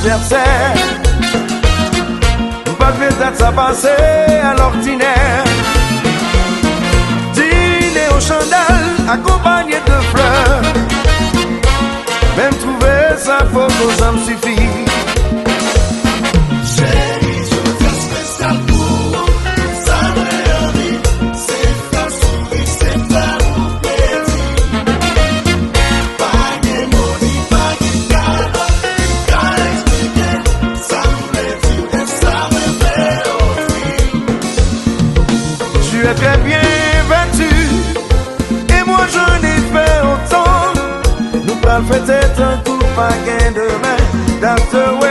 anniversaire. Pas de date ça passer à l'ordinaire. Dîner au chandal accompagné de fleurs. Même trouver sa photo ça me suffit. Chérie, je veux faire spécial pour ça me dit. C'est ta souris, c'est ta roupétie. Pas de maudit, pas de cadeau. Qu'à expliquer, ça me dit et ça me fait aussi. Tu es très bien vêtu et moi j'en ai fait autant. Nous pas le fêter un coup pas gain demain. That's the way